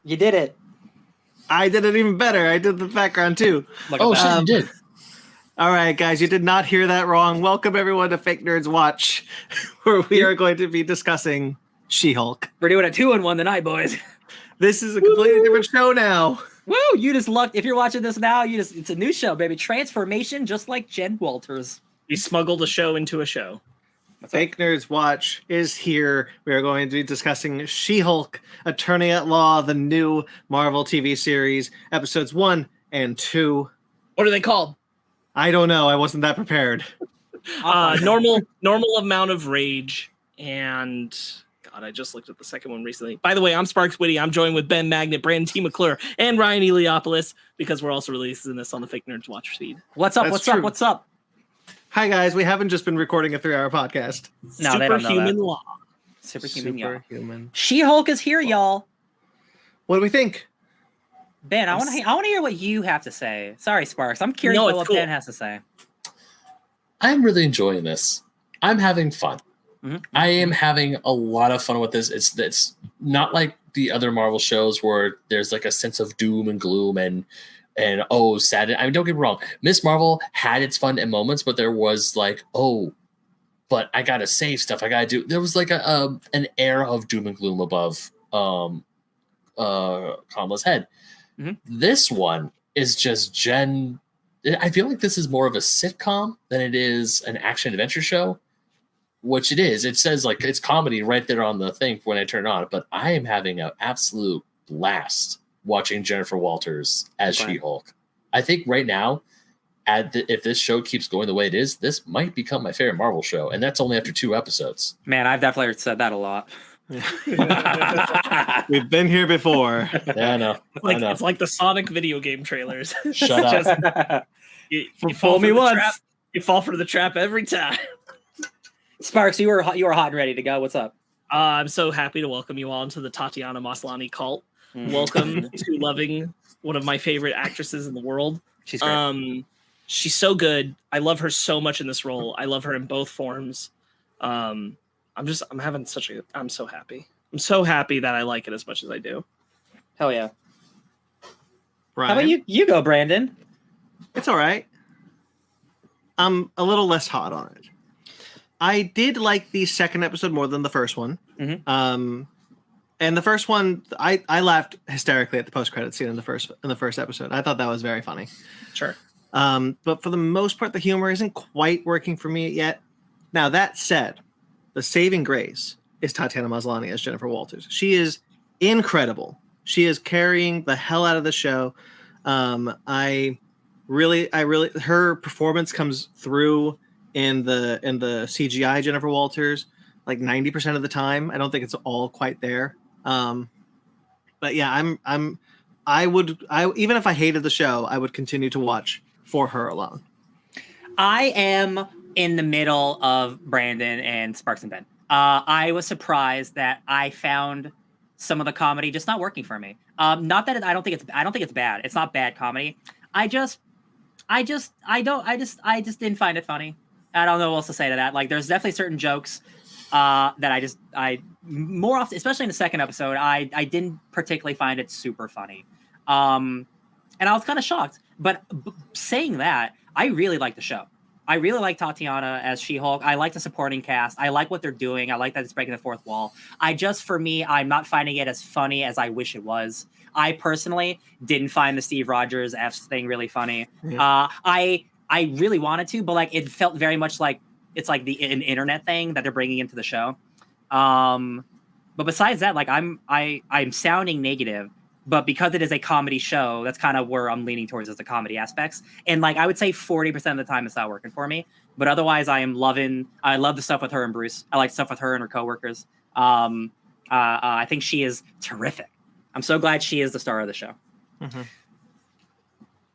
You did it. I did it even better. I did the background too. Oh, shit, you did. All right, guys, you did not hear that wrong. Welcome everyone to Fake Nerds Watch, where we are going to be discussing She-Hulk. We're doing a 2-in-1 tonight, boys. This is a completely different show now. Woo! You just lucked. If you're watching this now, it's a new show, baby. Transformation, just like Jen Walters. We smuggled a show into a show. Fake Nerds Watch is here. We are going to be discussing She-Hulk, Attorney at Law, the new Marvel TV series, episodes 1 and 2. What are they called? I don't know. I wasn't that prepared. Normal amount of rage. And God, I just looked at the second one recently. By the way, I'm Sparkz Witty. I'm joined with Ben Magnet, Brandon T. McClure, and Ryan Eliopoulos, because we're also releasing this on the Fake Nerds Watch feed. What's up? That's true. What's up? Hi, guys. We haven't just been recording a 3-hour podcast. No, they don't know Superhuman that. Law. Superhuman. She-Hulk is here, y'all. What do we think? Ben, I want to hear what you have to say. Sorry, Sparkz. I'm curious what Ben has to say. I'm really enjoying this. I'm having fun. Mm-hmm. I am having a lot of fun with this. It's not like the other Marvel shows where there's like a sense of doom and gloom and sad. I mean, don't get me wrong. Miss Marvel had its fun in moments, but there was like, but I gotta save stuff. I gotta do. There was like an air of doom and gloom above Kamala's head. Mm-hmm. This one is just Jen. I feel like this is more of a sitcom than it is an action adventure show, which it is. It says like it's comedy right there on the thing when I turn it on. But I am having an absolute blast watching Jennifer Walters as She-Hulk. I think right now, if this show keeps going the way it is, this might become my favorite Marvel show, and that's only after 2 episodes. Man, I've definitely said that a lot. We've been here before. Yeah, I know. It's like the Sonic video game trailers. Shut up. You Fool me once. You fall for the trap every time. Sparkz, you were hot and ready to go. What's up? I'm so happy to welcome you all into the Tatiana Maslany cult. Welcome to loving one of my favorite actresses in the world. She's great. She's so good. I love her so much in this role. I love her in both forms. I'm so happy. I'm so happy that I like it as much as I do. Hell yeah. Ryan? How about you? You go, Brandon. It's all right. I'm a little less hot on it. I did like the second episode more than the first one. Mm-hmm. And the first one, I laughed hysterically at the post-credit scene in the first episode. I thought that was very funny. Sure. But for the most part, the humor isn't quite working for me yet. Now, that said, the saving grace is Tatiana Maslany as Jennifer Walters. She is incredible. She is carrying the hell out of the show. I really, her performance comes through in the CGI Jennifer Walters like 90% of the time. I don't think it's all quite there. But yeah, I would even if I hated the show, I would continue to watch for her alone. I am in the middle of Brandon and Sparkz and Ben. I was surprised that I found some of the comedy just not working for me. Not that I don't think it's bad. It's not bad comedy. I just didn't find it funny. I don't know what else to say to that. Like, there's definitely certain jokes that I more often, especially in the second episode, I didn't particularly find it super funny. And I was kind of shocked. But saying that, I really like the show. I really like Tatiana as She-Hulk. I like the supporting cast. I like what they're doing. I like that it's breaking the fourth wall. For me, I'm not finding it as funny as I wish it was. I personally didn't find the Steve Rogers F thing really funny. Yeah. I really wanted to, but like it felt very much like it's like an internet thing that they're bringing into the show. But besides that, like I'm sounding negative, but because it is a comedy show, that's kind of where I'm leaning towards is the comedy aspects. And like I would say 40% of the time it's not working for me. But otherwise, I love the stuff with her and Bruce. I like stuff with her and her coworkers. I think she is terrific. I'm so glad she is the star of the show. Mm-hmm.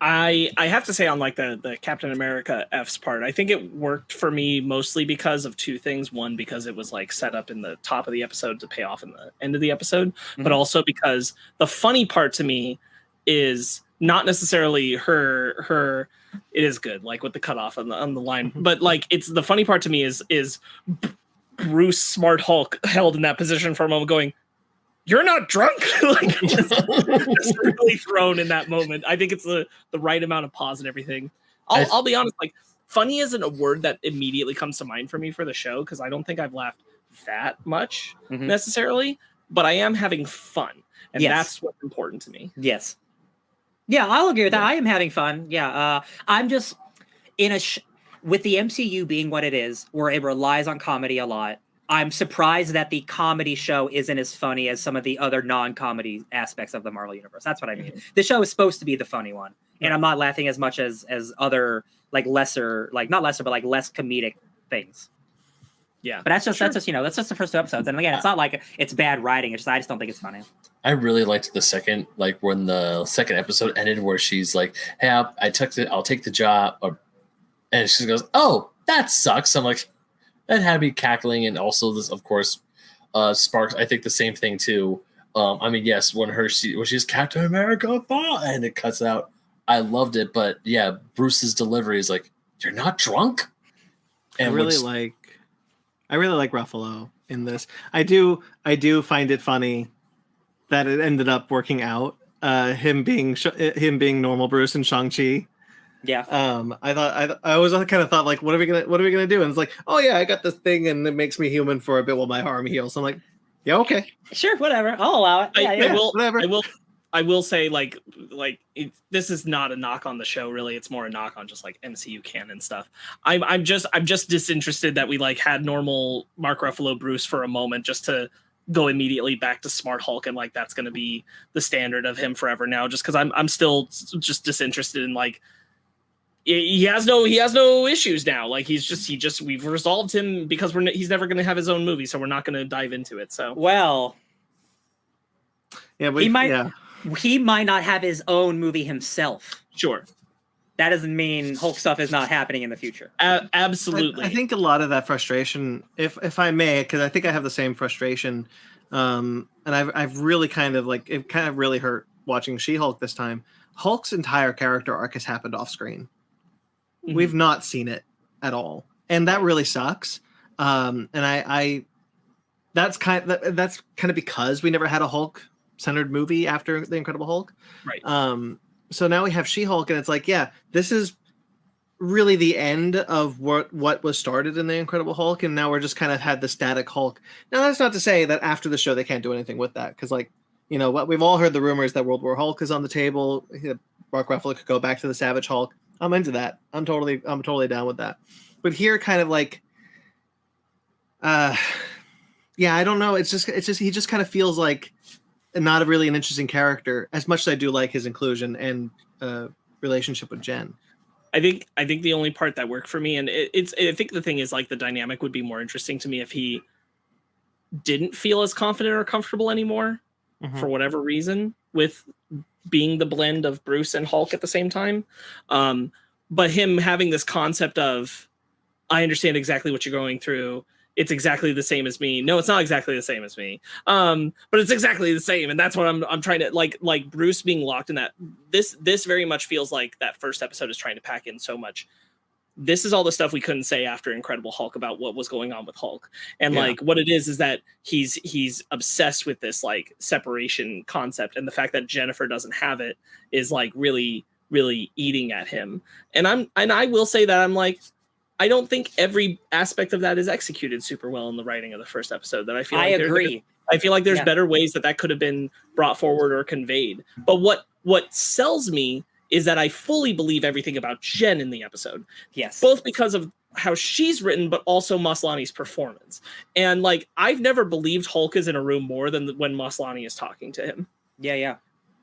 I have to say on like the Captain America F's part, I think it worked for me mostly because of two things. One, because it was like set up in the top of the episode to pay off in the end of the episode, but also because the funny part to me is not necessarily her. It is good, like with the cutoff on the line, but like it's the funny part to me is Bruce Smart Hulk held in that position for a moment, going, "You're not drunk," like just really thrown in that moment. I think it's the right amount of pause and everything. I'll be honest, like funny isn't a word that immediately comes to mind for me for the show because I don't think I've laughed that much necessarily, but I am having fun, and that's what's important to me. Yes. Yeah, I'll agree with that. I am having fun. Yeah, I'm just in with the MCU being what it is, where it relies on comedy a lot. I'm surprised that the comedy show isn't as funny as some of the other non-comedy aspects of the Marvel universe. That's what I mean. The show is supposed to be the funny one, and I'm not laughing as much as other like lesser, like not lesser, but like less comedic things. Yeah, but that's just the first 2 episodes, and again, it's not like it's bad writing. It's just I just don't think it's funny. I really liked the second, like when the second episode ended, where she's like, "Hey, I'll take the job," and she goes, "Oh, that sucks." I'm like, that had me cackling, and also this, of course, Sparkz. I think the same thing too. I mean, yes, when she's Captain America, and it cuts out. I loved it, but yeah, Bruce's delivery is like, "You're not drunk." And I really like Ruffalo in this. I do find it funny that it ended up working out. Him being normal Bruce and Shang-Chi. Yeah. I always kind of thought like, what are we gonna do? And it's like, oh yeah, I got this thing and it makes me human for a bit while my arm heals. So I'm like, yeah, okay, sure, whatever, I'll allow it. I will say this is not a knock on the show, really. It's more a knock on just like MCU canon stuff. I'm just disinterested that we like had normal Mark Ruffalo Bruce for a moment just to go immediately back to Smart Hulk, and like that's going to be the standard of him forever now. Just because I'm still just disinterested in like he has no issues now. Like we've resolved him because he's never going to have his own movie, so we're not going to dive into it. So he might not have his own movie himself. Sure. That doesn't mean Hulk stuff is not happening in the future. Absolutely. I think a lot of that frustration, if I may, because I think I have the same frustration, and I've really kind of like, it kind of really hurt watching She-Hulk this time. Hulk's entire character arc has happened off screen. Mm-hmm. We've not seen it at all, and that really sucks. And that's kind of because we never had a Hulk centered movie after the Incredible Hulk, right? So now we have She-Hulk, and it's like, yeah, this is really the end of what was started in the Incredible Hulk, and now we're just kind of had the static Hulk. Now that's not to say that after the show they can't do anything with that, because like, you know what, we've all heard the rumors that World War Hulk is on the table. Mark Ruffalo could go back to the Savage Hulk. I'm into that. I'm totally down with that. But here, kind of like, yeah, I don't know. It's just he just kind of feels like not really an interesting character, as much as I do like his inclusion and relationship with Jen. I think the only part that worked for me, and I think the thing is like the dynamic would be more interesting to me if he didn't feel as confident or comfortable anymore for whatever reason with being the blend of Bruce and Hulk at the same time. But him having this concept of, I understand exactly what you're going through. It's exactly the same as me. No, it's not exactly the same as me. But it's exactly the same. And that's what I'm trying to like Bruce being locked in that. This very much feels like that first episode is trying to pack in so much. This is all the stuff we couldn't say after Incredible Hulk about what was going on with Hulk. And like what it is that he's obsessed with this like separation concept. And the fact that Jennifer doesn't have it is like really, really eating at him. And I will say that I'm like, I don't think every aspect of that is executed super well in the writing of the first episode. That I feel like agree. I feel like there's better ways that could have been brought forward or conveyed. But what sells me is that I fully believe everything about Jen in the episode. Yes. Both because of how she's written, but also Maslany's performance. And like, I've never believed Hulk is in a room more than when Maslany is talking to him. Yeah.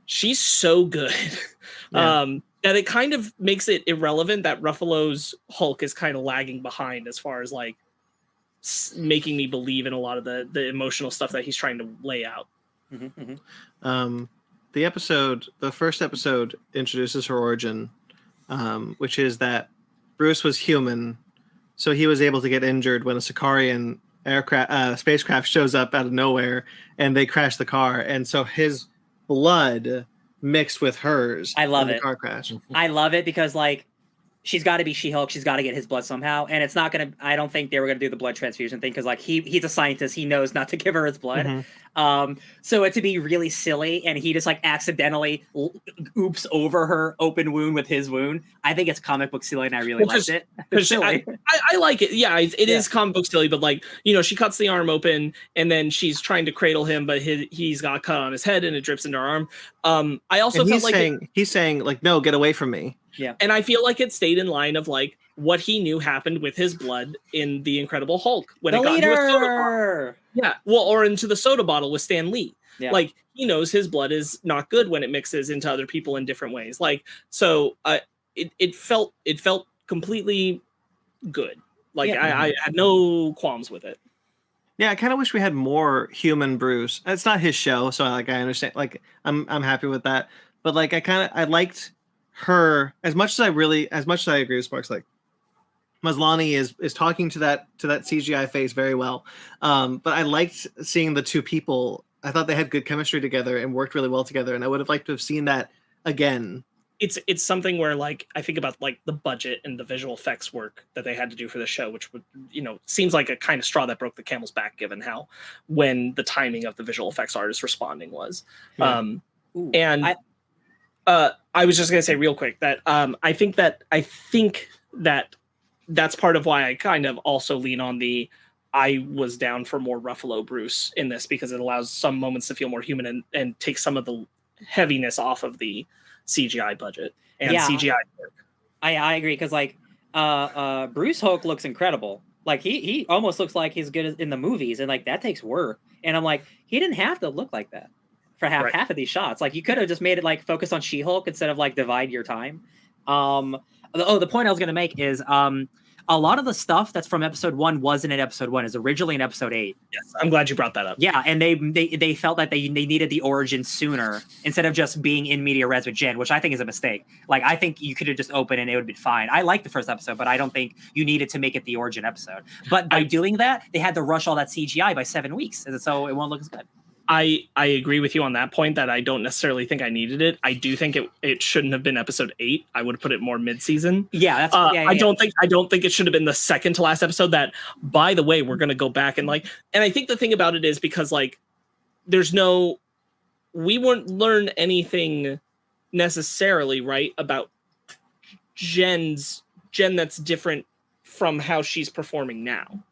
She's so good. That it kind of makes it irrelevant that Ruffalo's Hulk is kind of lagging behind as far as like making me believe in a lot of the emotional stuff that he's trying to lay out. The first episode introduces her origin, which is that Bruce was human, so he was able to get injured when a Sicarian spacecraft shows up out of nowhere and they crash the car, and so his blood mixed with hers. I love in it. The car crash. I love it because like she's got to be She-Hulk. She's got to get his blood somehow, and it's not gonna. I don't think they were gonna do the blood transfusion thing because like he's a scientist. He knows not to give her his blood. So it to be really silly, and he just like accidentally oops over her open wound with his wound. I think it's comic book silly, and I really liked it. It's silly. I like it. Yeah, it is comic book silly, but like she cuts the arm open, and then she's trying to cradle him, but he's got a cut on his head, and it drips into her arm. I also felt like he's saying like, no, get away from me. Yeah. And I feel like it stayed in line of like what he knew happened with his blood in the Incredible Hulk when it got into a soda bottle. Yeah. Well, or into the soda bottle with Stan Lee. Yeah. Like he knows his blood is not good when it mixes into other people in different ways. Like so it felt completely good. Like I had no qualms with it. Yeah, I kind of wish we had more human Bruce. It's not his show, so like I understand. Like I'm happy with that. But like I liked her as much as I agree with Sparkz. Like Maslany is talking to that CGI face very well. But I liked seeing the two people. I thought they had good chemistry together and worked really well together, and I would have liked to have seen that again. It's something where like I think about like the budget and the visual effects work that they had to do for the show, which would seems like a kind of straw that broke the camel's back given how when the timing of the visual effects artist responding was. Yeah. I was just gonna say real quick that I think that that's part of why I kind of also lean on I was down for more Ruffalo Bruce in this because it allows some moments to feel more human and take some of the heaviness off of the CGI budget and CGI work. I agree because like Bruce Hulk looks incredible. Like he almost looks like he's good in the movies, and like that takes work. And I'm like, he didn't have to look like that for half of these shots. Like you could have just made it like focus on She-Hulk instead of like divide your time. The point I was gonna make is a lot of the stuff that's from episode 1 wasn't in episode 1. Is originally in episode 8. Yes, I'm glad you brought that up. Yeah, and they felt that they needed the origin sooner instead of just being in media res with Jen, which I think is a mistake. Like I think you could have just opened and it would have been fine. I liked the first episode, but I don't think you needed to make it the origin episode. But by doing that, they had to rush all that CGI by 7 weeks, and so it won't look as good. I agree with you on that point that I don't necessarily think I needed it. I do think it shouldn't have been episode 8. I would have put it more mid-season. Yeah, that's I don't think it should have been the second to last episode. That, by the way, we're gonna go back and I think the thing about it is because like we won't learn anything necessarily right about Jen that's different from how she's performing now.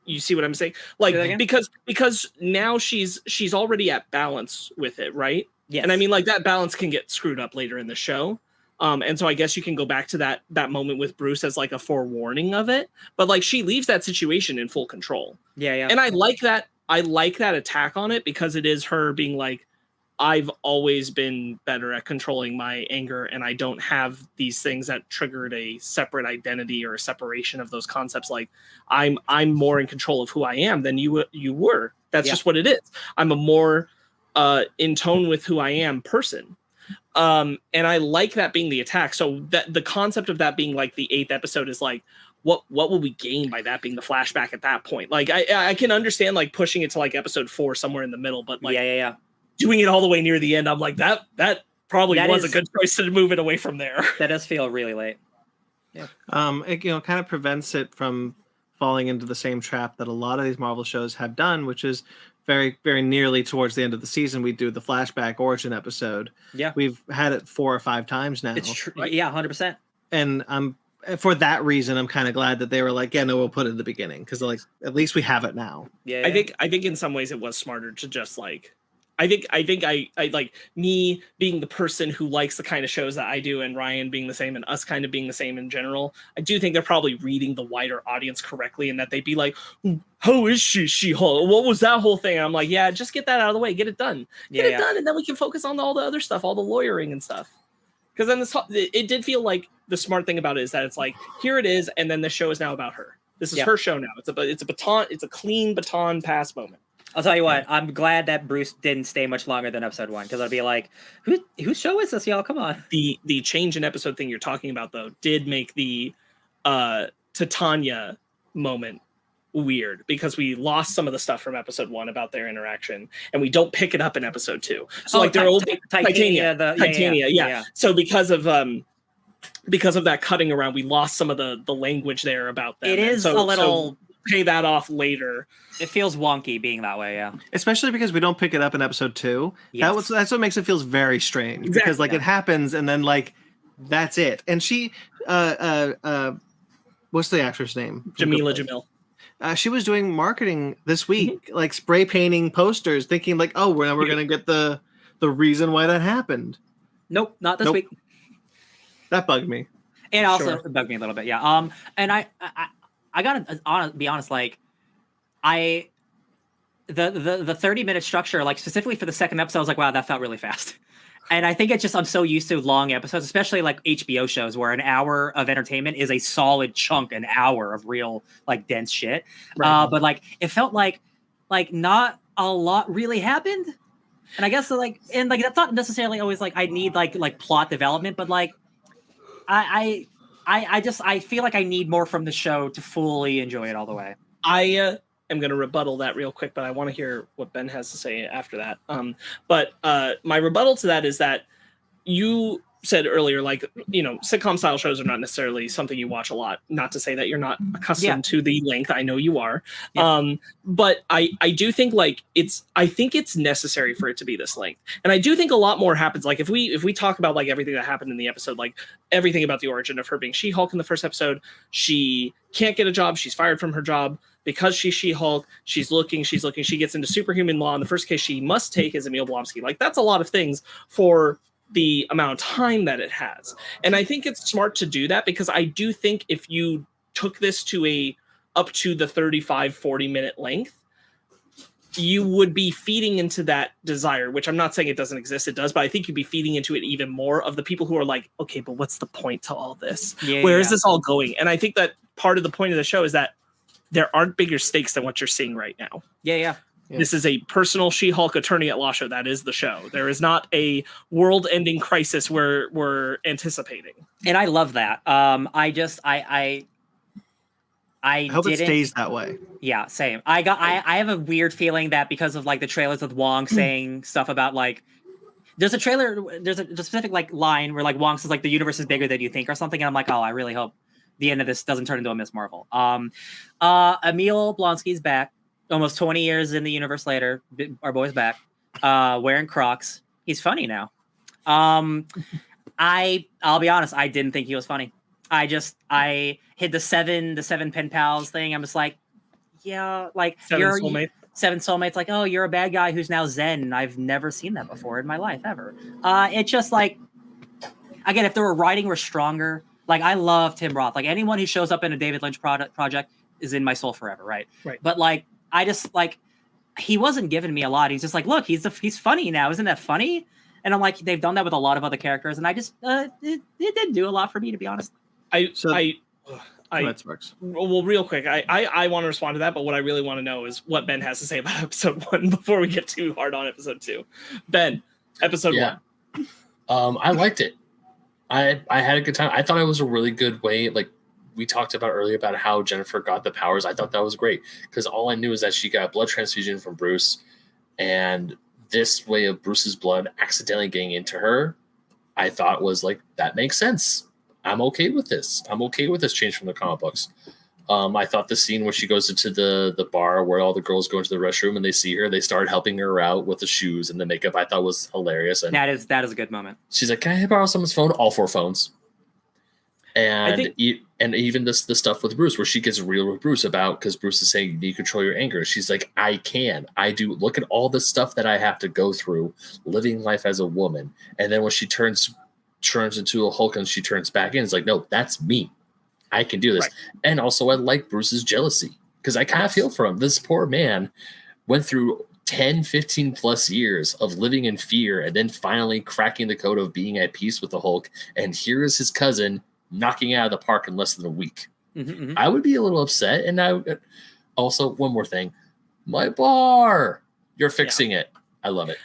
You see what I'm saying? Like because now she's already at balance with it, right? Yes. And I mean like that balance can get screwed up later in the show. And so I guess you can go back to that moment with Bruce as like a forewarning of it. But like she leaves that situation in full control. Yeah. And I like that attack on it because it is her being like, I've always been better at controlling my anger, and I don't have these things that triggered a separate identity or a separation of those concepts. Like I'm more in control of who I am than you were. That's just what it is. I'm a more in tone with who I am person. And I like that being the attack. So that the concept of that being like the 8th episode is like, what will we gain by that being the flashback at that point? Like I can understand like pushing it to like episode 4 somewhere in the middle, but like doing it all the way near the end, I'm like that probably was a good choice to move it away from there. That does feel really late. Yeah. It kind of prevents it from falling into the same trap that a lot of these Marvel shows have done, which is very, very nearly towards the end of the season, we do the flashback origin episode. Yeah. We've had it 4 or 5 times now. It's true. Right? Yeah, 100%. And for that reason, I'm kind of glad that they were like, yeah, no, we'll put it in the beginning because like at least we have it now. Yeah. I think in some ways it was smarter to just like. I think I like me being the person who likes the kind of shows that I do, and Ryan being the same, and us kind of being the same in general. I do think they're probably reading the wider audience correctly, and that they'd be like, "How is She-Hulk? What was that whole thing?" And I'm like, "Yeah, just get that out of the way, get it done, get it done, and then we can focus on all the other stuff, all the lawyering and stuff." Because then it did feel like the smart thing about it is that it's like here it is, and then the show is now about her. This is her show now. It's a baton. It's a clean baton pass moment. I'll tell you what, I'm glad that Bruce didn't stay much longer than episode 1 because I'd be like, whose show is this, y'all? Come on. The change in episode thing you're talking about, though, did make the Titania moment weird because we lost some of the stuff from episode 1 about their interaction, and we don't pick it up in episode 2. So like there will be Titania, yeah. So because of that cutting around, we lost some of the language there about them. It is a little pay that off later. It feels wonky being that way, yeah. Especially because we don't pick it up in episode 2. Yes. That's what makes it feels very strange. Exactly. Because like it happens and then like that's it. And she what's the actress name? Jamil. She was doing marketing this week, like spray painting posters, thinking like, oh, we're gonna get the reason why that happened. Nope, not this week. That bugged me. It also bugged me a little bit, yeah. And I gotta be honest, like the 30-minute structure, like specifically for the second episode, I was like, wow, that felt really fast. And I think it's just I'm so used to long episodes, especially like HBO shows where an hour of entertainment is a solid chunk, an hour of real like dense shit. Right. But like it felt like not a lot really happened. And I guess that's not necessarily always like I need like plot development, but like I feel like I need more from the show to fully enjoy it all the way. I am going to rebuttal that real quick, but I want to hear what Ben has to say after that. But my rebuttal to that is that you said earlier, like, you know, sitcom style shows are not necessarily something you watch a lot. Not to say that you're not accustomed to the length. I know you are. Yeah. But I do think like I think it's necessary for it to be this length. And I do think a lot more happens. Like if we talk about like everything that happened in the episode, like everything about the origin of her being She-Hulk in the first episode, she can't get a job. She's fired from her job because she's She-Hulk. She's looking. She gets into Superhuman Law. And the first case she must take is Emil Blonsky. Like that's a lot of things for the amount of time that it has. And I think it's smart to do that because I do think if you took this to up to the 35-40 minute length, you would be feeding into that desire, which I'm not saying it doesn't exist. It does, but I think you'd be feeding into it even more of the people who are like, okay, but what's the point to all this? Where is this all going? And I think that part of the point of the show is that there aren't bigger stakes than what you're seeing right now. Yeah. This is a personal She-Hulk attorney at law show. That is the show. There is not a world-ending crisis we're anticipating. And I love that. I hope it stays that way. Yeah, same. I have a weird feeling that because of like the trailers with Wong saying stuff about like there's a specific like line where like Wong says like the universe is bigger than you think or something, and I'm like, oh, I really hope the end of this doesn't turn into a Miss Marvel. Emil Blonsky's back. Almost 20 years in the universe later, our boy's back, wearing Crocs. He's funny now. I'll be honest, I didn't think he was funny. I hit the seven pen pals thing. I'm just like, yeah, like seven soulmates. Like, oh, you're a bad guy who's now Zen. I've never seen that before in my life ever. It's just like, again, if the writing were stronger, like I love Tim Roth. Like anyone who shows up in a David Lynch project is in my soul forever, right? Right. But like, I just like he wasn't giving me a lot. He's just like, look, he's funny now. Isn't that funny? And I'm like, they've done that with a lot of other characters, and I just it didn't do a lot for me, to be honest. Sparkz. Well, real quick, I want to respond to that, but what I really want to know is what Ben has to say about episode 1 before we get too hard on episode 2. Ben, episode 1. I liked it. I had a good time. I thought it was a really good way, like we talked about earlier about how Jennifer got the powers. I thought that was great because all I knew is that she got a blood transfusion from Bruce, and this way of Bruce's blood accidentally getting into her, I thought was like, that makes sense. I'm okay with this. I'm okay with this change from the comic books. I thought the scene where she goes into the bar where all the girls go into the restroom and they see her, they start helping her out with the shoes and the makeup, I thought was hilarious. And that is a good moment. She's like, can I borrow someone's phone? All 4 phones. And even the stuff with Bruce where she gets real with Bruce about, because Bruce is saying you need to control your anger. She's like, I do. Look at all the stuff that I have to go through living life as a woman. And then when she turns into a Hulk and she turns back in, it's like, no, that's me. I can do this. Right. And also I like Bruce's jealousy because I kind of feel for him. This poor man went through 10, 15 plus years of living in fear and then finally cracking the code of being at peace with the Hulk. And here is his cousin knocking out of the park in less than a week. Mm-hmm. I would be a little upset. And also one more thing, my bar, you're fixing it. I love it.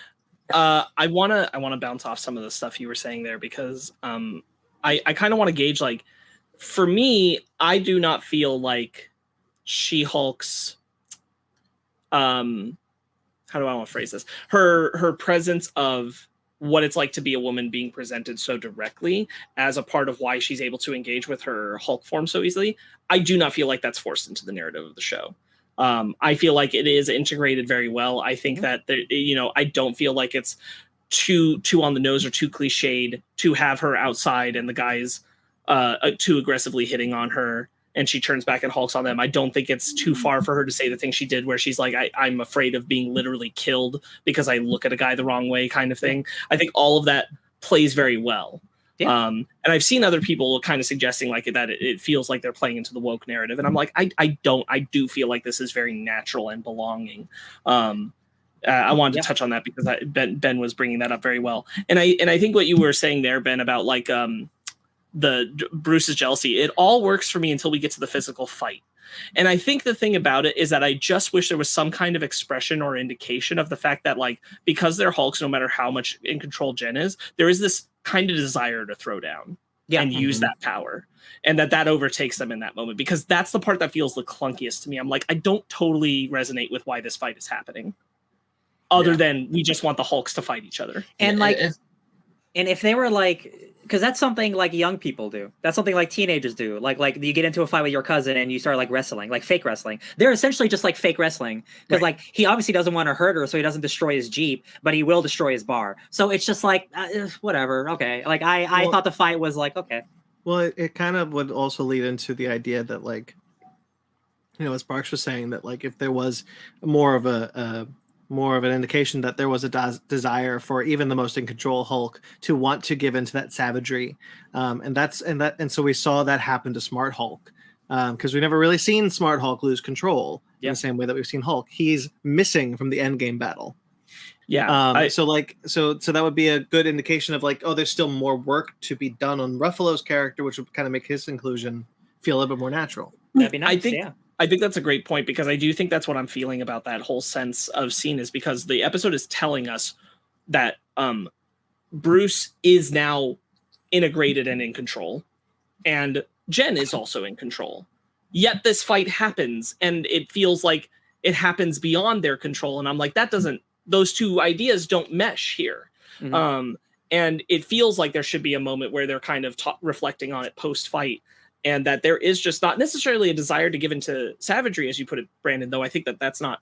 I want to bounce off some of the stuff you were saying there because I kind of want to gauge, like, for me, I do not feel like She-Hulk's how do I want to phrase this? Her presence of what it's like to be a woman being presented so directly as a part of why she's able to engage with her Hulk form so easily. I do not feel like that's forced into the narrative of the show. I feel like it is integrated very well. I think that I don't feel like it's too on the nose or too cliched to have her outside and the guys too aggressively hitting on her and she turns back and hulks on them. I don't think it's too far for her to say the thing she did where she's like, I'm afraid of being literally killed because I look at a guy the wrong way kind of thing. I think all of that plays very well. Yeah. And I've seen other people kind of suggesting like that it feels like they're playing into the woke narrative. And I'm like, I do feel like this is very natural and belonging. I wanted to touch on that because Ben was bringing that up very well. And I think what you were saying there, Ben, about like the Bruce's jealousy, it all works for me until we get to the physical fight. And I think the thing about it is that I just wish there was some kind of expression or indication of the fact that, like, because they're Hulks, no matter how much in control Jen is, there is this kind of desire to throw down and use that power, and that overtakes them in that moment, because that's the part that feels the clunkiest to me. I'm like, I don't totally resonate with why this fight is happening, other than we just want the Hulks to fight each other. And and if they were like, because that's something like young people do. That's something like teenagers do. Like you get into a fight with your cousin and you start like wrestling, like fake wrestling. They're essentially just like fake wrestling because like he obviously doesn't want to hurt her, so he doesn't destroy his Jeep, but he will destroy his bar. So it's just like whatever. Okay, like I thought the fight was like okay. Well, it kind of would also lead into the idea that, like, as Sparkz was saying, that like if there was more of an indication that there was a desire for even the most in control Hulk to want to give into that savagery, and so we saw that happen to Smart Hulk, because we've never really seen Smart Hulk lose control in the same way that we've seen Hulk. He's missing from the Endgame battle. Yeah. So that would be a good indication of like, oh, there's still more work to be done on Ruffalo's character, which would kind of make his inclusion feel a little bit more natural. That'd be nice. I think that's a great point, because I do think that's what I'm feeling about that whole sense of scene, is because the episode is telling us that Bruce is now integrated and in control, and Jen is also in control. Yet this fight happens, and it feels like it happens beyond their control. And I'm like, those two ideas don't mesh here. Mm-hmm. And it feels like there should be a moment where they're kind of reflecting on it post-fight, and that there is just not necessarily a desire to give into savagery, as you put it, Brandon, though I think that's not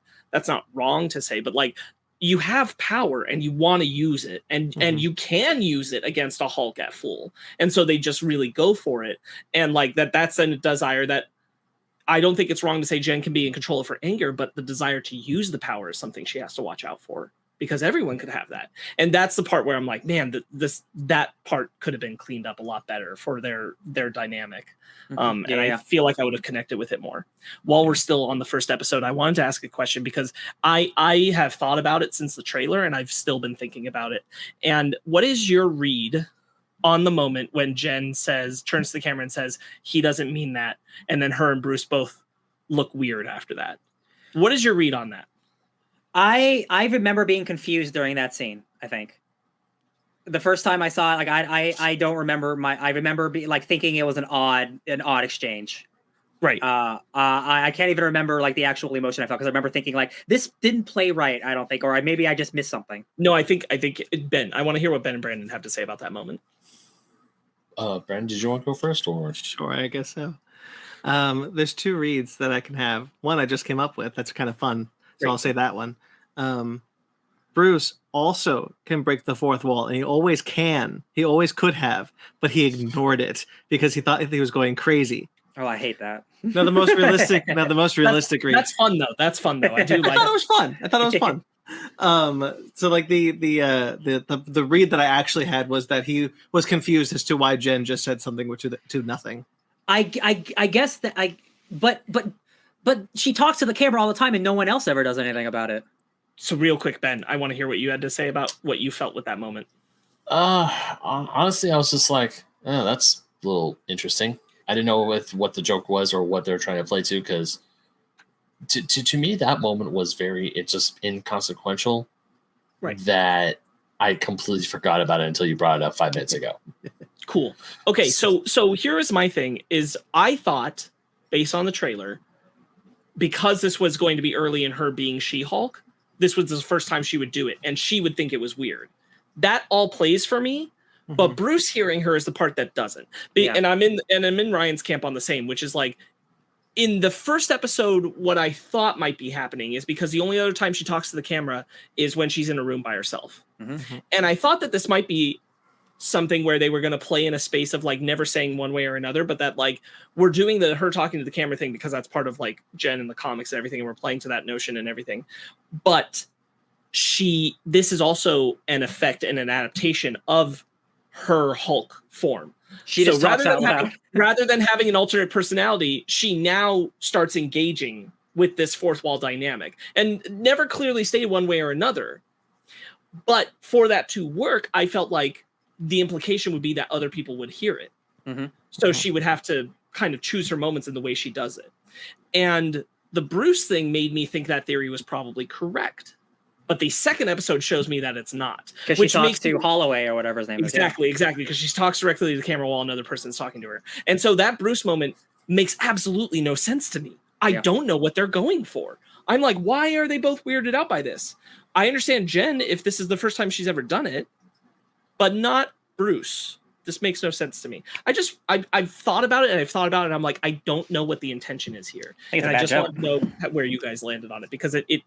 wrong to say, but like, you have power and you want to use it, and you can use it against a Hulk at full. And so they just really go for it. And like that's a desire that I don't think it's wrong to say Jen can be in control of her anger, but the desire to use the power is something she has to watch out for, because everyone could have that. And that's the part where I'm like, man, that part could have been cleaned up a lot better for their dynamic. I feel like I would have connected with it more. While we're still on the first episode, I wanted to ask a question, because I have thought about it since the trailer, and I've still been thinking about it. And what is your read on the moment when Jen turns to the camera and says, he doesn't mean that, and then her and Bruce both look weird after that? What is your read on that? I remember being confused during that scene. I think the first time I saw it, like I don't remember I remember thinking it was an odd exchange. Right. I can't even remember like the actual emotion I felt, because I remember thinking like this didn't play right. I don't think, or maybe I just missed something. No, I think Ben. I want to hear what Ben and Brandon have to say about that moment. Brandon, did you want to go first, or? Sure, I guess so. There's two reads that I can have. One I just came up with that's kind of fun, so I'll say that one. Bruce also can break the fourth wall, and he always can. He always could have, but he ignored it because he thought he was going crazy. Oh, I hate that. Now the most realistic read. That's fun though. I do like. I thought it was fun. So like the read that I actually had was that he was confused as to why Jen just said something to nothing. I guess that but she talks to the camera all the time and no one else ever does anything about it. So real quick, Ben, I want to hear what you had to say about what you felt with that moment. Honestly, I was just like, oh, that's a little interesting. I didn't know what the joke was or what they're trying to play to, because to me, that moment was it's just inconsequential. Right. That I completely forgot about it until you brought it up 5 minutes ago. Cool. Okay, so here is my thing, is I thought, based on the trailer, because this was going to be early in her being She-Hulk, this was the first time she would do it, and she would think it was weird. That all plays for me, but Bruce hearing her is the part that doesn't. And I'm in Ryan's camp on the same, which is like, in the first episode, what I thought might be happening is because the only other time she talks to the camera is when she's in a room by herself. And I thought that this might be something where they were going to play in a space of like never saying one way or another, but that like we're doing her talking to the camera thing because that's part of like Jen and the comics and everything, and we're playing to that notion and everything. But this is also an effect and an adaptation of her Hulk form. So rather than having an alternate personality, she now starts engaging with this fourth wall dynamic, and never clearly stated one way or another. But for that to work, I felt like the implication would be that other people would hear it. So she would have to kind of choose her moments in the way she does it. And the Bruce thing made me think that theory was probably correct. But the second episode shows me that it's not. Because she talks to Holloway or whatever his name is. Exactly. Because she talks directly to the camera while another person's talking to her. And so that Bruce moment makes absolutely no sense to me. I don't know what they're going for. I'm like, why are they both weirded out by this? I understand Jen if this is the first time she's ever done it, but not Bruce. This makes no sense to me. I've thought about it and I'm like, I don't know what the intention is here. And I just want to know where you guys landed on it, because it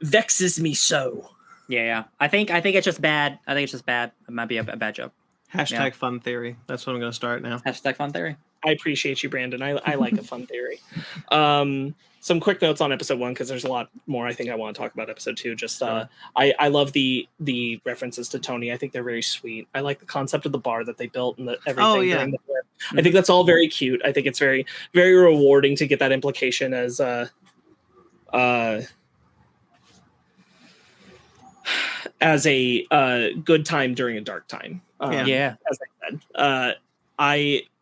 vexes me so. Yeah. I think it's just bad. It might be a bad joke. Hashtag fun theory. That's what I'm going to start now. Hashtag fun theory. I appreciate you, Brandon. I like a fun theory. Some quick notes on episode 1, because there's a lot more I think I want to talk about episode 2. Just I love the references to Tony. I think they're very sweet. I like the concept of the bar that they built and everything. During the trip. I think that's all very cute. I think it's very, very rewarding to get that implication as a good time during a dark time. As I said,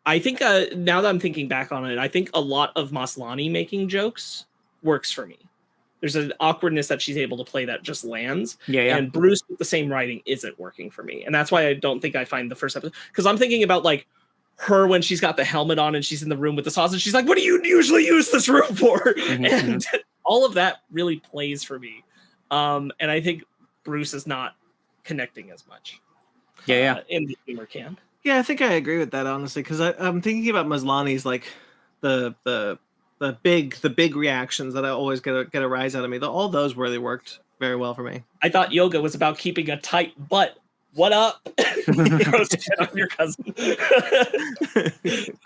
I think now that I'm thinking back on it, I think a lot of Maslany making jokes works for me. There's an awkwardness that she's able to play that just lands. And Bruce with the same writing isn't working for me. And that's why I don't think I find the first episode, because I'm thinking about like her when she's got the helmet on and she's in the room with the sausage. She's like, what do you usually use this room for? And all of that really plays for me. And I think Bruce is not connecting as much. In the humor camp. Yeah, I think I agree with that, honestly, because I'm thinking about Maslany's like the big reactions that I always get a rise out of me. All those really worked very well for me. I thought yoga was about keeping a tight butt. What up? Gross Jen, I'm your cousin.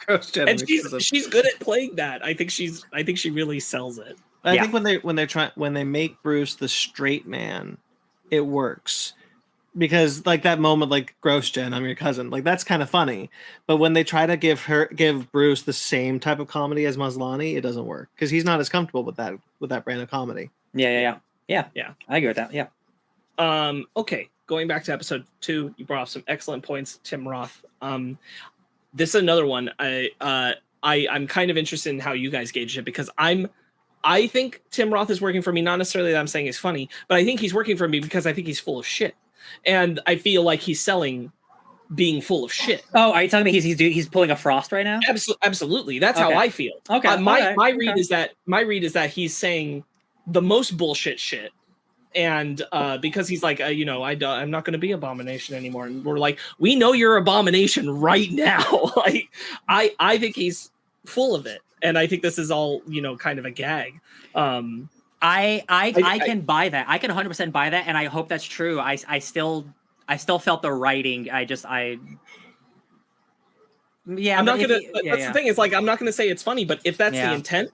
Gross Jen, and she's good at playing that. I think she really sells it. I think when they make Bruce the straight man, it works. Because like that moment, like gross Jen, I'm your cousin, like that's kind of funny. But when they try to give Bruce the same type of comedy as Maslany, it doesn't work because he's not as comfortable with that brand of comedy. Yeah. I agree with that. Yeah. Okay, going back to episode 2, you brought up some excellent points, Tim Roth. This is another one. I'm kind of interested in how you guys gauge it, because I think Tim Roth is working for me. Not necessarily that I'm saying he's funny, but I think he's working for me because I think he's full of shit. And I feel like he's selling being full of shit. Oh, are you telling me he's pulling a Frost right now? Absolutely. That's how I feel. Okay. My read is that he's saying the most bullshit shit. And because he's like, I'm not going to be Abomination anymore. And we're like, we know you're Abomination right now. Like, I think he's full of it. And I think this is all, kind of a gag. I can buy that. I can 100% buy that, and I hope that's true. I still felt the writing. I'm not gonna. That's the thing. Is like I'm not gonna say it's funny, but if that's the intent,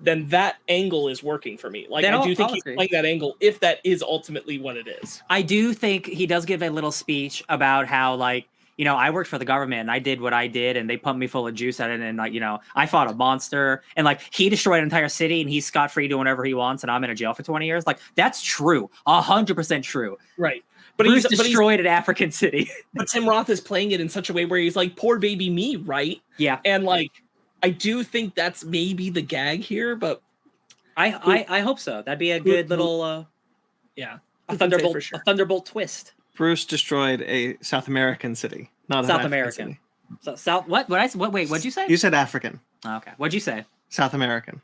then that angle is working for me. Like I do think he's playing that angle, if that is ultimately what it is. I do think he does give a little speech about how like, I worked for the government and I did what I did and they pumped me full of juice at it. And like, I fought a monster and like he destroyed an entire city and he's scot-free doing whatever he wants. And I'm in a jail for 20 years. Like that's true. 100% true. Right. But Bruce destroyed an African city. But Tim Roth is playing it in such a way where he's like, poor baby me. Right. Yeah. And like, I do think that's maybe the gag here, but I hope so. That'd be a good little, a thunderbolt twist. Bruce destroyed a South American city, not South American. So South. What? Wait. What'd you say? You said African. Okay. What'd you say? South American.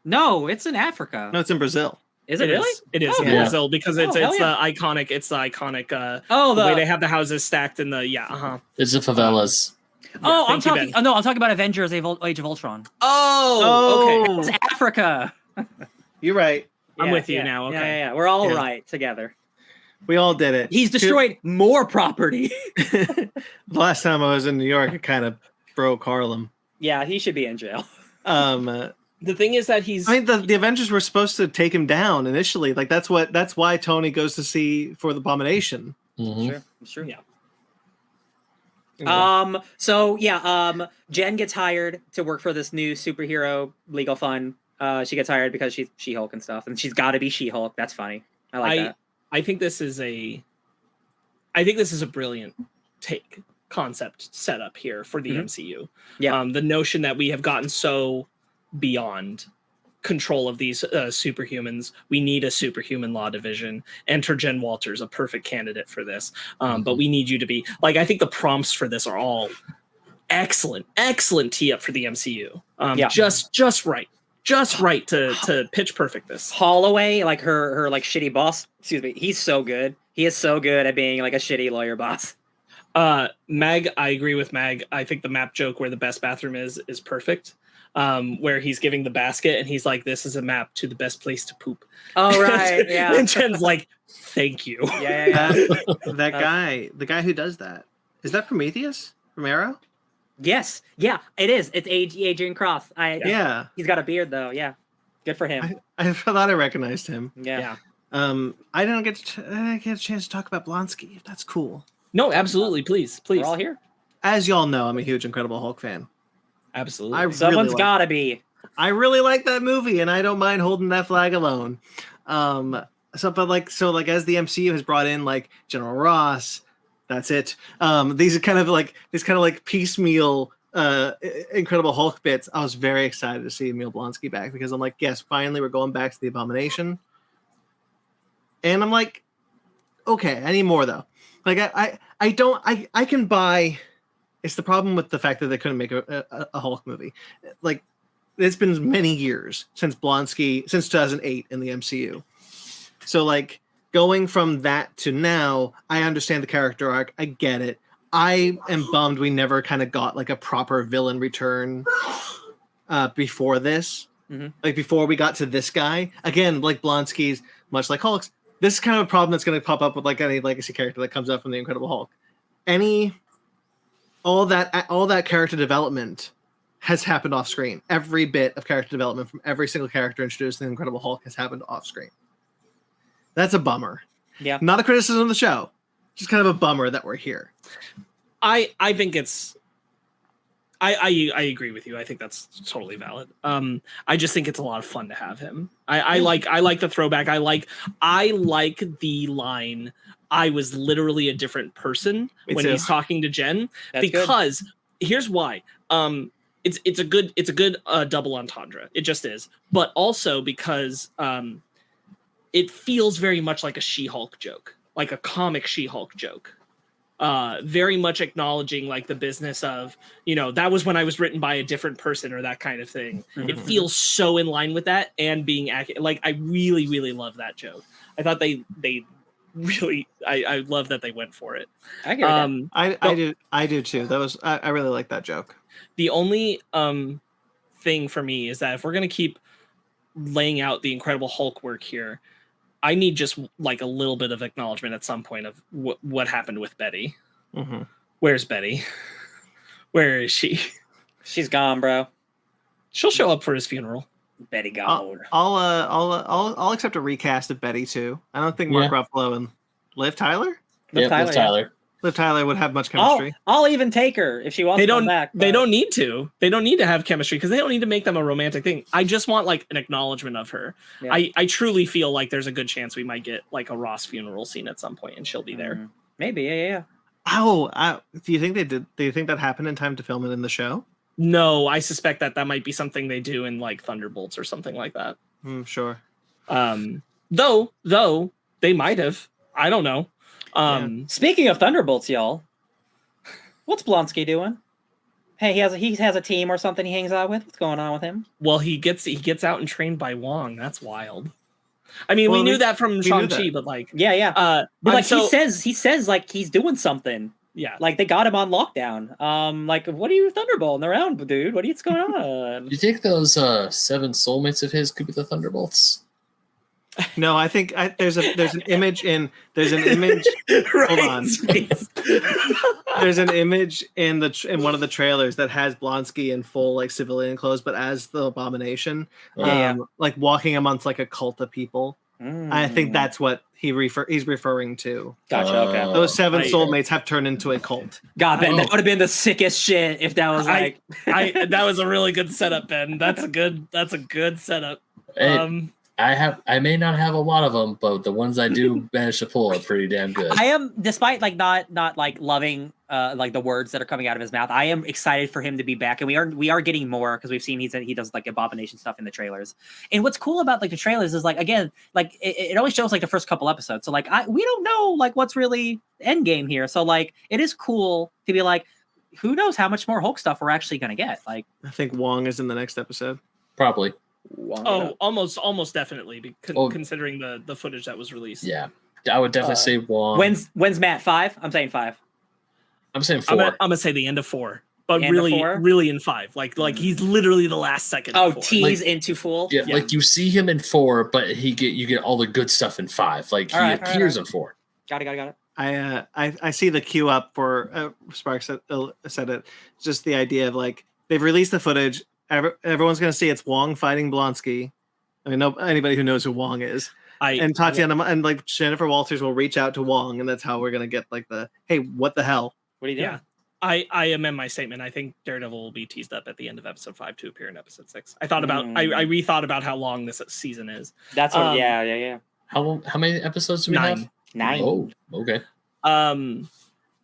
No, it's in Africa. No, it's in Brazil. Is it really? It is Oh, in yeah. Brazil because it's hell the yeah. iconic. It's the iconic. Oh, the way they have the houses stacked in the It's the favelas. Oh, I'm thank you, talking. Ben. Oh, no, I'm talking about Avengers: Age of Ultron. Oh, It's Africa. You're right. I'm with you now, Yeah, okay. yeah, we're all Yeah. right together. We all did it. He's destroyed more property. The last time I was in New York, it kind of broke Harlem. Yeah, he should be in jail. The thing is that he's. I mean, the Avengers were supposed to take him down initially. Like that's why Tony goes to see for the Abomination. Mhm. Sure, it's true. Yeah. So yeah, Jen gets hired to work for this new superhero legal fund. She gets hired because she's She-Hulk and stuff, and she's got to be She-Hulk. That's funny. I like that. I think this is a brilliant concept setup here for the MCU. Yeah. The notion that we have gotten so beyond control of these superhumans, we need a superhuman law division. Enter Jen Walters, a perfect candidate for this. But we need you to be like, I think the prompts for this are all excellent tee up for the MCU. Just right. Just right to pitch perfect this. Holloway, like her like shitty boss. Excuse me. He's so good. He is so good at being like a shitty lawyer boss. Mag, I agree with Mag. I think the map joke where the best bathroom is perfect. Where he's giving the basket and he's like, "This is a map to the best place to poop." Oh right, yeah. And Jen's like, "Thank you." Yeah. That guy, the guy who does that, is that Prometheus from Arrow? Yes. Yeah. It is. It's Adrian Cross. Yeah. He's got a beard though. Yeah. Good for him. I thought I recognized him. Yeah. I didn't get a chance to talk about Blonsky. If that's cool. No, absolutely. Please. We're all here. As y'all know, I'm a huge Incredible Hulk fan. Absolutely. Someone's gotta be. I really like that movie, and I don't mind holding that flag alone. So as the MCU has brought in like General Ross, that's it. These are kind of like piecemeal Incredible Hulk bits. I was very excited to see Emil Blonsky back because I'm like, yes, finally we're going back to the Abomination. And I'm like, okay, I need more though. Like I can buy. It's the problem with the fact that they couldn't make a Hulk movie. Like, it's been many years since 2008 in the MCU. So, like, going from that to now, I understand the character arc. I get it. I am bummed we never kind of got, like, a proper villain return before this. Mm-hmm. Like, before we got to this guy. Again, like Blonsky's, much like Hulk's, this is kind of a problem that's going to pop up with, like, any legacy character that comes up from the Incredible Hulk. All that character development has happened off screen. Every bit of character development from every single character introduced in the Incredible Hulk has happened off screen. That's a bummer. Yeah. Not a criticism of the show. Just kind of a bummer that we're here. I think it's. I agree with you. I think that's totally valid. I just think it's a lot of fun to have him. I like the throwback. I like the line. I was literally a different person when he's talking to Jen. That's because here's why. It's a good double entendre. It just is. But also because it feels very much like a She-Hulk joke, like a comic She-Hulk joke. Very much acknowledging like the business of, that was when I was written by a different person or that kind of thing. Mm-hmm. It feels so in line with that and being accurate. Like, I really, really love that joke. I thought they really, I love that they went for it. I hear that. I do too. I really like that joke. The only thing for me is that if we're going to keep laying out the Incredible Hulk work here, I need just like a little bit of acknowledgement at some point of what happened with Betty. Mm-hmm. Where's Betty? Where is she? She's gone, bro. She'll show up for his funeral. Betty gone. I'll accept a recast of Betty too. I don't think Mark Ruffalo and Liv Tyler. Liv Tyler. Liv Tyler would have much chemistry. I'll even take her if she wants to come back. They don't need to. They don't need to have chemistry because they don't need to make them a romantic thing. I just want like an acknowledgement of her. Yeah. I truly feel like there's a good chance we might get like a Ross funeral scene at some point and she'll be there. Maybe, yeah. Oh, do you think they did? Do you think that happened in time to film it in the show? No, I suspect that might be something they do in like Thunderbolts or something like that. Sure. Though they might have. I don't know. Speaking of Thunderbolts, y'all, what's Blonsky doing? Hey, he has a team or something he hangs out with. What's going on with him? Well, he gets out and trained by Wong. That's wild. I mean, Well, we knew that from knew Shang-Chi, that. but like, Yeah. But like so, he says like he's doing something. yeah, Like they got him on lockdown. Like, what are you thunderbolting around, dude? What's going on? You think those 7 soulmates of his could be the Thunderbolts? No, I think there's an image in hold on. There's an image in one of the trailers that has Blonsky in full like civilian clothes, but as the Abomination, like walking amongst like a cult of people. I think that's what he's referring to. Gotcha. Okay. Those 7 soulmates have turned into a cult. God, Ben, that would have been the sickest shit if that was like. That was a really good setup, Ben. That's a good setup. Hey, I may not have a lot of them, but the ones I do manage to pull are pretty damn good. I am, despite like not like loving like the words that are coming out of his mouth, I am excited for him to be back, and we are getting more because we've seen he does like Abomination stuff in the trailers. And what's cool about like the trailers is like, again, like it always shows like the first couple episodes, so like we don't know like what's really end game here. So like it is cool to be like, who knows how much more Hulk stuff we're actually gonna get. Like I think Wong is in the next episode. Probably. Oh, almost definitely, considering the footage that was released. Yeah, I would definitely say Wong. When's Matt 5? I'm saying 5. I'm saying 4. I'm gonna say the end of 4, but The end of really, 4? really in 5. Like he's literally the last second. Oh, of 4. tease into full. Yeah, like you see him in 4, but you get all the good stuff in 5. Like he appears in 4. Got it. I see the queue up for Sparkz said it. Just the idea of like they've released the footage. Everyone's going to see it's Wong fighting Blonsky. I mean, anybody who knows who Wong is. And Tatiana and like Jennifer Walters will reach out to Wong, and that's how we're going to get like the, hey, what the hell? What are you doing? Yeah. I amend my statement. I think Daredevil will be teased up at the end of episode 5 to appear in episode 6. I rethought about how long this season is. That's what. Yeah. How many episodes do we have? 9. Oh, okay.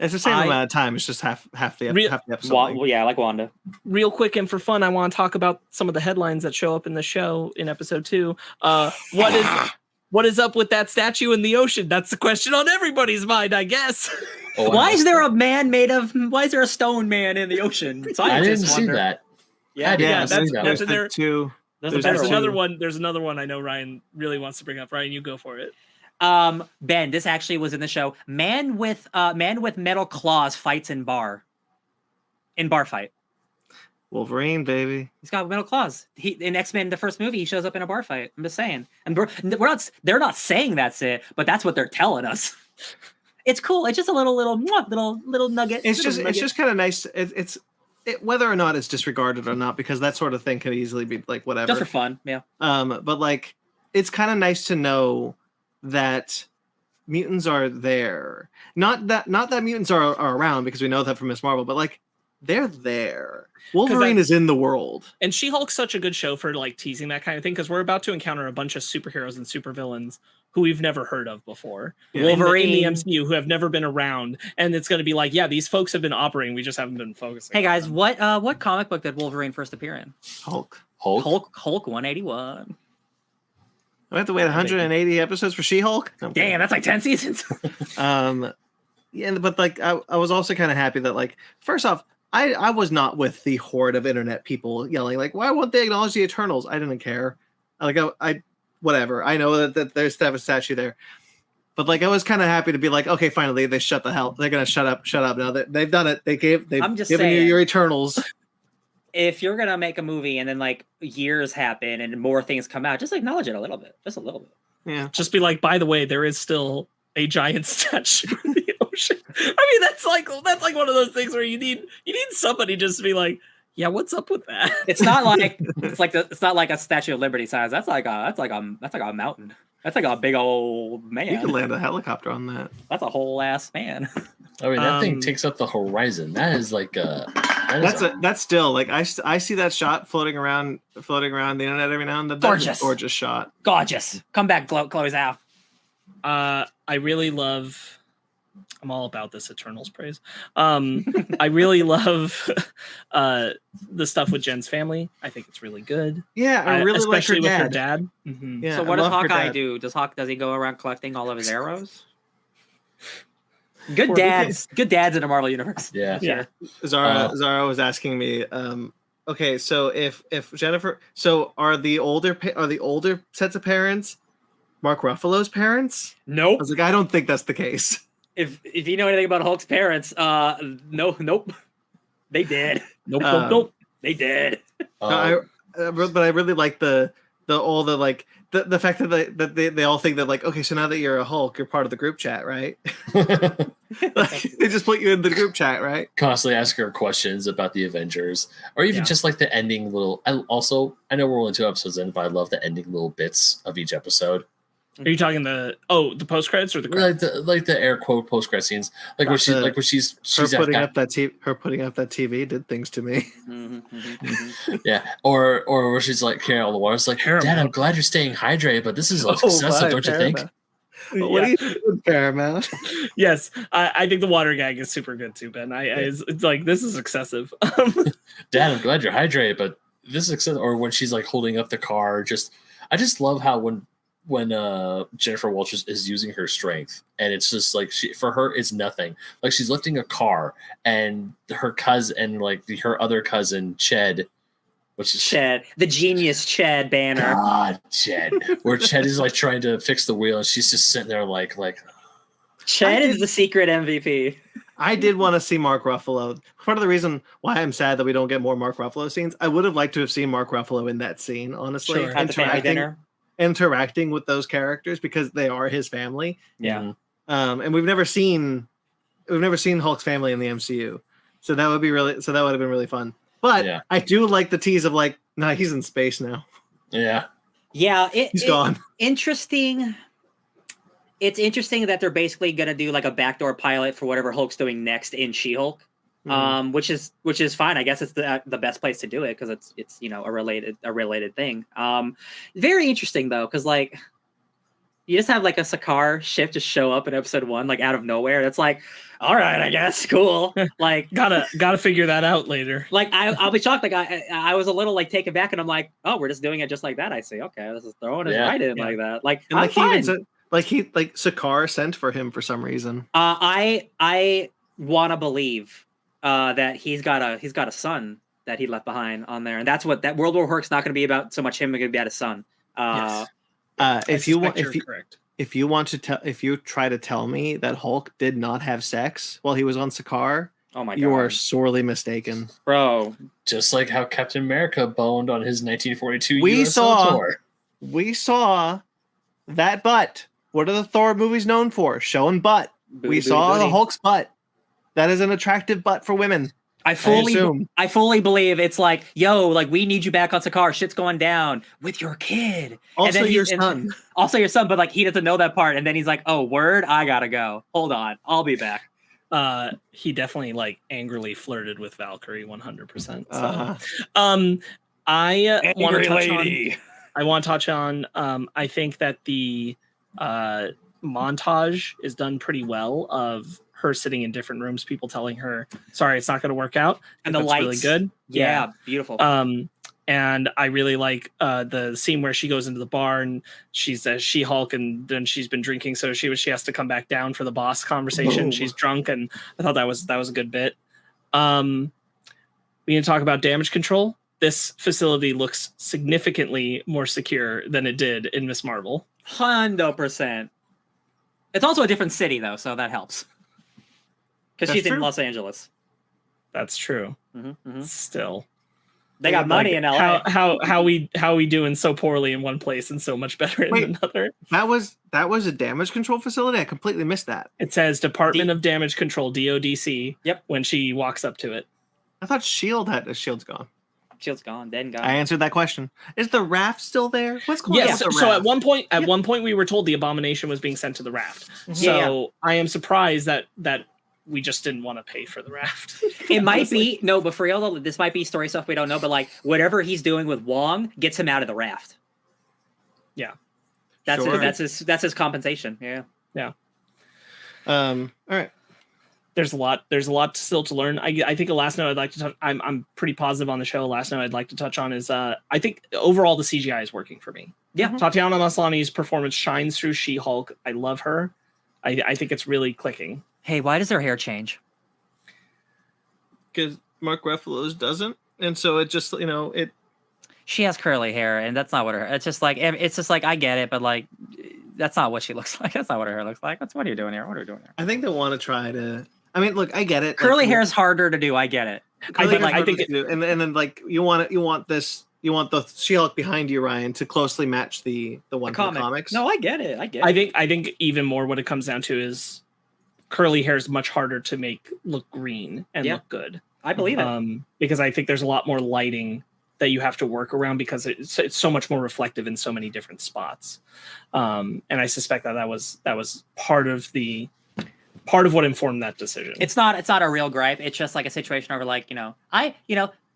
It's the same amount of time. It's just half the episode. Yeah, like Wanda. Real quick and for fun, I want to talk about some of the headlines that show up in the show in episode 2. What is up with that statue in the ocean? That's the question on everybody's mind, I guess. Oh, why is there a stone man in the ocean? I didn't see that. Yeah, There's another one. There's another one I know Ryan really wants to bring up. Ryan, you go for it. Ben, this actually was in the show. Man with metal claws fights in bar fight. Wolverine, baby. He's got metal claws. In X-Men, the first movie, he shows up in a bar fight. I'm just saying. And they're not saying that's it, but that's what they're telling us. It's cool. It's just a little nugget. It's just kind of nice. It's whether or not it's disregarded or not, because that sort of thing could easily be like whatever. Just for fun, yeah. But like, it's kind of nice to know that mutants are there. Not that mutants are around, because we know that from Miss Marvel, but like they're there. Wolverine is in the world. And She-Hulk's such a good show for like teasing that kind of thing, because we're about to encounter a bunch of superheroes and supervillains who we've never heard of before. Yeah. Wolverine in the MCU who have never been around, and it's going to be like, yeah, these folks have been operating, we just haven't been focusing. Hey guys, what comic book did Wolverine first appear in? Hulk 181. I have to wait 180 episodes for She-Hulk? Damn, that's like 10 seasons. Yeah, but like I was also kind of happy that like, first off, I was not with the horde of internet people yelling like, why won't they acknowledge the Eternals? I didn't care. Like I whatever. I know that there's a statue there, but like I was kind of happy to be like, okay, finally they shut the hell. They're gonna shut up now that they've done it. They've given you your Eternals. If you're gonna make a movie and then like years happen and more things come out, just acknowledge it a little bit, just a little bit. Yeah, just be like, by the way, there is still a giant statue in the ocean. I mean, that's like one of those things where you need somebody just to be like, yeah, what's up with that? It's not like it's not like a Statue of Liberty size. That's like a mountain. That's like a big old man. You can land a helicopter on that. That's a whole ass man. I mean, that thing takes up the horizon. That is like that's still like I see that shot floating around the internet every now and then. That's a gorgeous shot. Gorgeous. Come back, Chloe Zhao. I really love. I'm all about this Eternals praise. I really love the stuff with Jen's family. I think it's really good. Yeah, I really especially like with her dad. Mm-hmm. Yeah, so what does Hawkeye do? Does he go around collecting all of his arrows? Good dads in the Marvel universe. Yeah. Yeah. Zara was asking me, okay, so if Jennifer, so are the older sets of parents Mark Ruffalo's parents? I Nope. was like, I don't think that's the case. If you know anything about Hulk's parents, nope. They did. Nope. They did. But I really like the fact that they all think that, like, okay, so now that you're a Hulk, you're part of the group chat, right? Like, they just put you in the group chat, right? Constantly ask her questions about the Avengers, or even just like the ending little. I know we're only 2 episodes in, but I love the ending little bits of each episode. Are you talking the post credits or the credits? Like the air quote post credit scenes, like where she's her putting up that TV did things to me. Yeah, or where she's like carrying all the water. It's like, Dad, I'm glad you're staying hydrated, but this is excessive, don't you think? What are you doing, Paramount? Yes, I think the water gag is super good too, Ben. It's like, this is excessive. Dad, I'm glad you're hydrated, but this is excessive. Or when she's like holding up the car, I just love how when Jennifer Walters is using her strength, and it's just like for her it's nothing. Like she's lifting a car, and her cousin and like her other cousin Ched, which is Ched, the genius Ched Banner. God, Ched, where Ched is like trying to fix the wheel, and she's just sitting there like. Ched is the secret MVP. I did want to see Mark Ruffalo. Part of the reason why I'm sad that we don't get more Mark Ruffalo scenes, I would have liked to have seen Mark Ruffalo in that scene. Honestly, Sure. At the family dinner. Interacting with those characters because they are his family. Yeah. And we've never seen Hulk's family in the MCU. So that would have been really fun. But I do like the tease of like, nah, he's in space now. Yeah. Yeah, he's gone. Interesting. It's interesting that they're basically gonna do like a backdoor pilot for whatever Hulk's doing next in She-Hulk. Which is fine. I guess it's the best place to do it because it's a related thing. Very interesting though, because like you just have like a Sakaar ship just show up in episode 1 like out of nowhere. That's like, all right, I guess, cool. Like gotta figure that out later. Like I'll be shocked. Like I was a little like taken back, and I'm like, oh, we're just doing it just like that. I see. Okay, this is throwing it right in like that. Like and I'm fine. Sakaar sent for him for some reason. I want to believe that he's got a son that he left behind on there, and that's what that World War Hulk's not going to be about so much him. It's going to be about his son. Yes. If you try to tell me that Hulk did not have sex while he was on Sakaar, oh my God, you are sorely mistaken, bro. Just like how Captain America boned on his 1942 we saw that butt. What are the Thor movies known for? Showing butt. We saw the Hulk's butt. That is an attractive butt for women. I fully believe it's like, yo, like we need you back on Sakaar. Shit's going down with your kid. Also your son. Also your son, but like he doesn't know that part. And then he's like, oh, word, I gotta go. Hold on, I'll be back. He definitely like angrily flirted with Valkyrie 100%. So. I want to touch on I think that the montage is done pretty well of her sitting in different rooms, people telling her, sorry, it's not going to work out. And the lights. Really good. Yeah, beautiful. And I really like the scene where she goes into the bar and she's a She-Hulk, and then she's been drinking, so she has to come back down for the boss conversation. Boom. She's drunk, and I thought that was a good bit. We need to talk about damage control. This facility looks significantly more secure than it did in Ms. Marvel. 100%. It's also a different city, though, so that helps. Because she's in Los Angeles. That's true. Mm-hmm. Still, they got money in LA. How we doing so poorly in one place and so much better in another? That was a damage control facility. I completely missed that. It says Department of Damage Control, DODC. Yep. When she walks up to it, I thought Shield's gone. Shield's gone. Then gone. I answered that question. Is the raft still there? What's going on? Yes. So at one point, we were told the Abomination was being sent to the raft. So I am surprised that we just didn't want to pay for the raft. It might be but for real though, this might be story stuff we don't know. But like whatever he's doing with Wong gets him out of the raft. Yeah, that's his compensation. Yeah. All right. There's a lot still to learn. I think the last note I'd like to touch. I'm pretty positive on the show. Last note I'd like to touch on is I think overall the CGI is working for me. Yeah. Tatiana Maslany's performance shines through She-Hulk. I love her. I think it's really clicking. Hey, why does her hair change? Because Mark Ruffalo's doesn't, and so it just it. She has curly hair, and that's not what her. It's just like I get it, but like that's not what she looks like. That's not what her hair looks like. What are you doing here? What are you doing here? I think they want to try to. I mean, look, I get it. Curly hair is harder to do. I get it. I think and then like you want the She-Hulk behind you, Ryan, to closely match the one from the comics. No, I get it. I think even more what it comes down to is curly hair is much harder to make look green and look good. I believe it. Because I think there's a lot more lighting that you have to work around because it's so much more reflective in so many different spots. And I suspect that was part of what informed that decision. It's not a real gripe. It's just like a situation over like,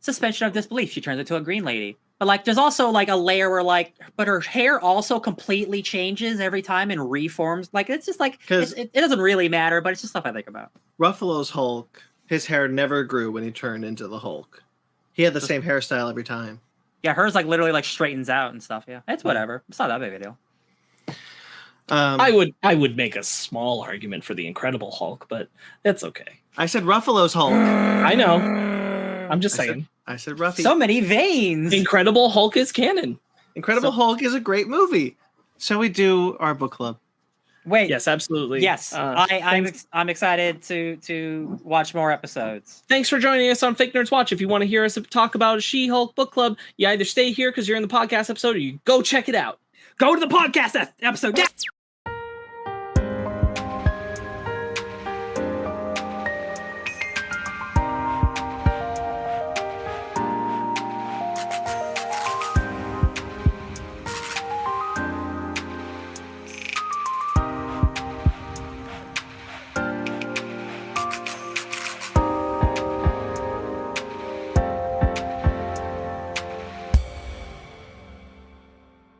suspension of disbelief. She turns into a green lady. But like there's also like a layer where like, but her hair also completely changes every time and reforms. Like it's just like it doesn't really matter, but it's just stuff I think about. Ruffalo's Hulk, his hair never grew when he turned into the Hulk. He had the same hairstyle every time. Yeah, hers like literally like straightens out and stuff. Yeah, it's whatever. It's not that big a deal. I would make a small argument for the Incredible Hulk, but that's okay. I said Ruffalo's Hulk. I know. I'm just saying. I said Ruffy. So many veins. Incredible Hulk is canon. Incredible Hulk is a great movie. Shall we do our book club? Wait. Yes, absolutely. Yes, I'm excited to watch more episodes. Thanks for joining us on Fake Nerds Watch. If you want to hear us talk about She-Hulk book club, you either stay here because you're in the podcast episode, or you go check it out. Go to the podcast episode.